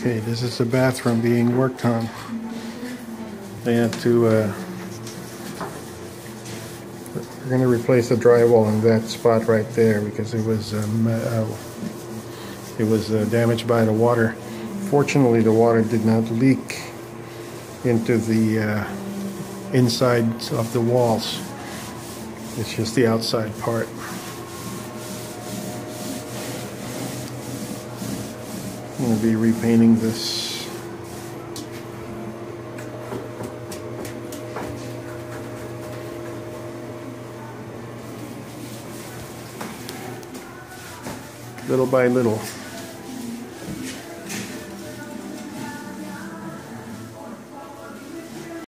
Okay, this is the bathroom being worked on. They had to, we're going to replace the drywall in that spot right there because it was damaged by the water. Fortunately, the water did not leak into the insides of the walls. It's just the outside part. I'm going to be repainting this. Little by little.